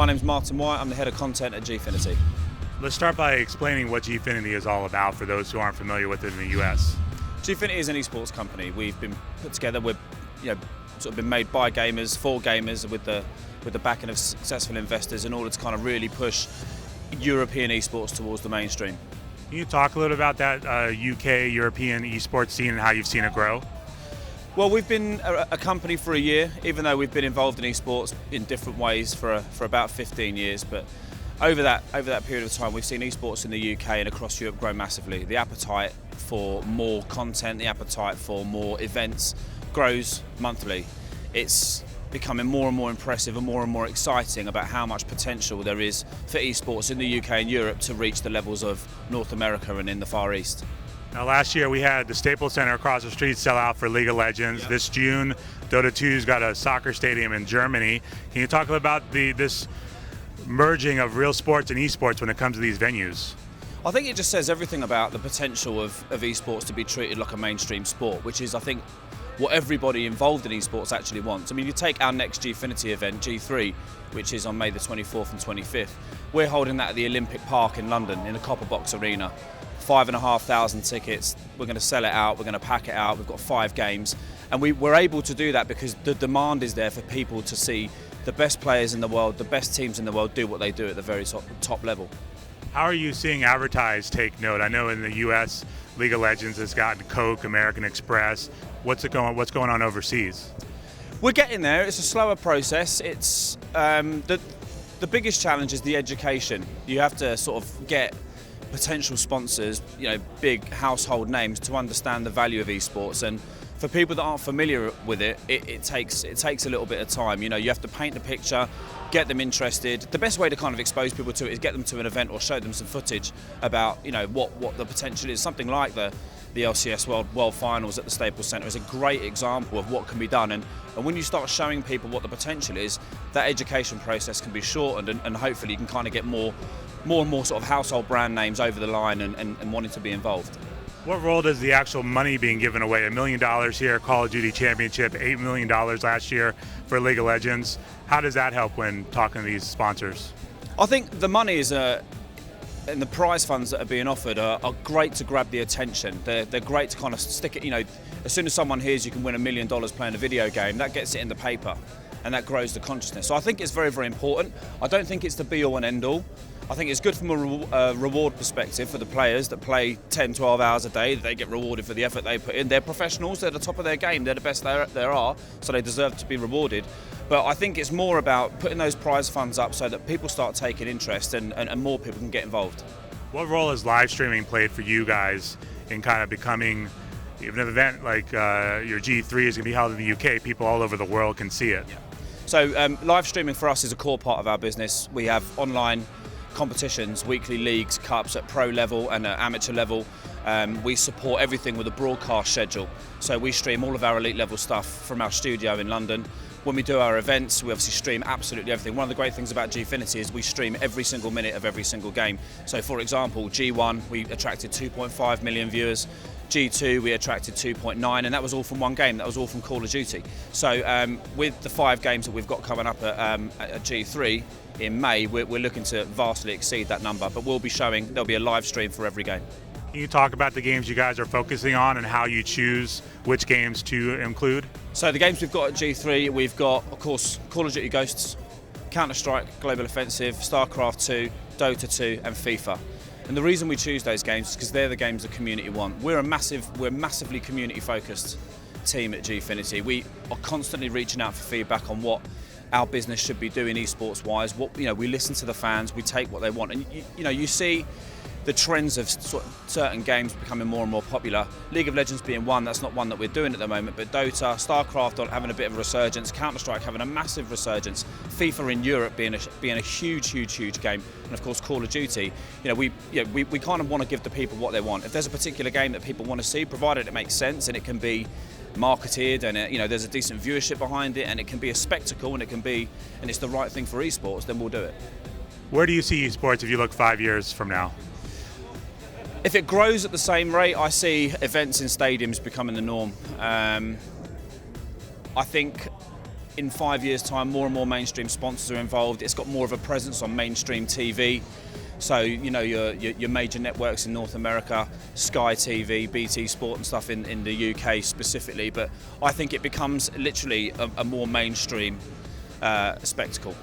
My name's Martin Wyatt. I'm the head of content at Gfinity. Let's start by explaining what Gifinity is all about for those who aren't familiar with it in the US. Gfinity is an esports company. We've been put together. We're sort of been made by gamers, for gamers, with the backing of successful investors in order to kind of really push European esports towards the mainstream. Can you talk a little about that UK European esports scene and how you've seen it grow? Well, we've been a company for a year, even though we've been involved in esports in different ways for about 15 years. But over that period of time, we've seen esports in the UK and across Europe grow massively. The appetite for more content, the appetite for more events grows monthly. It's becoming more and more impressive and more exciting about how much potential there is for esports in the UK and Europe to reach the levels of North America and in the Far East. Now, last year we had the Staples Center across the street sell out for League of Legends. Yep. This June, Dota 2's got a soccer stadium in Germany. Can you talk about this merging of real sports and esports when it comes to these venues? I think it just says everything about the potential of esports to be treated like a mainstream sport, which is, I think, what everybody involved in esports actually wants. I mean, you take our next Gifinity event, G3, which is on May the 24th and 25th. We're holding that at the Olympic Park in London in the Copper Box Arena. 5,500 tickets. We're going to sell it out. We're going to pack it out. We've got 5 games, and we're able to do that because the demand is there for people to see the best players in the world, the best teams in the world do what they do at the very top level. How are you seeing advertisers take note? I know in the U.S., League of Legends has gotten Coke, American Express. What's going on overseas? We're getting there. It's a slower process. It's the biggest challenge is the education. You have to sort of get potential sponsors, big household names, to understand the value of esports. And for people that aren't familiar with it, it takes a little bit of time. You have to paint the picture, get them interested. The best way to kind of expose people to it is get them to an event or show them some footage about what the potential is. Something like the LCS World Finals at the Staples Center is a great example of what can be done. And when you start showing people what the potential is, that education process can be shortened, and hopefully you can kind of get more and more sort of household brand names over the line and wanting to be involved. What role does the actual money being given away, $1 million here, Call of Duty Championship, $8 million last year for League of Legends, how does that help when talking to these sponsors? I think the money is and the prize funds that are being offered are great to grab the attention. They're great to kind of stick it, as soon as someone hears you can win $1 million playing a video game, that gets it in the paper and that grows the consciousness. So I think it's very, very important. I don't think it's the be all and end all. I think it's good from a reward perspective for the players that play 10, 12 hours a day. They get rewarded for the effort they put in. They're professionals, they're at the top of their game, they're the best there are, so they deserve to be rewarded. But I think it's more about putting those prize funds up so that people start taking interest and more people can get involved. What role has live streaming played for you guys in kind of becoming, even an event like your G3 is going to be held in the UK, people all over the world can see it? Yeah. So live streaming for us is a core part of our business. We have online competitions, weekly leagues, cups at pro level and at amateur level. We support everything with a broadcast schedule. So we stream all of our elite level stuff from our studio in London. When we do our events, we obviously stream absolutely everything. One of the great things about Gifinity is we stream every single minute of every single game. So for example, G1, we attracted 2.5 million viewers. G2, we attracted 2.9, and that was all from one game. That was all from Call of Duty. So with the 5 games that we've got coming up at G3 in May, we're looking to vastly exceed that number. But we'll be showing, there'll be a live stream for every game. Can you talk about the games you guys are focusing on and how you choose which games to include? So the games we've got at G3, we've got, of course, Call of Duty Ghosts, Counter-Strike, Global Offensive, StarCraft 2, Dota 2 and FIFA. And the reason we choose those games is because they're the games the community want. We're massively community-focused team at Gfinity. We are constantly reaching out for feedback on what our business should be doing esports-wise. We listen to the fans, we take what they want, and you see the trends of certain games becoming more and more popular. League of Legends being one, that's not one that we're doing at the moment, but Dota, StarCraft having a bit of a resurgence, Counter-Strike having a massive resurgence, FIFA in Europe being a huge game, and of course Call of Duty. We kind of want to give the people what they want. If there's a particular game that people want to see, provided it makes sense and it can be marketed and there's a decent viewership behind it and it can be a spectacle and it's the right thing for esports, then we'll do it. Where do you see esports if you look 5 years from now? If it grows at the same rate, I see events in stadiums becoming the norm. I think in 5 years' time, more and more mainstream sponsors are involved. It's got more of a presence on mainstream TV. So, you know, your major networks in North America, Sky TV, BT Sport and stuff in the UK specifically. But I think it becomes literally a more mainstream spectacle.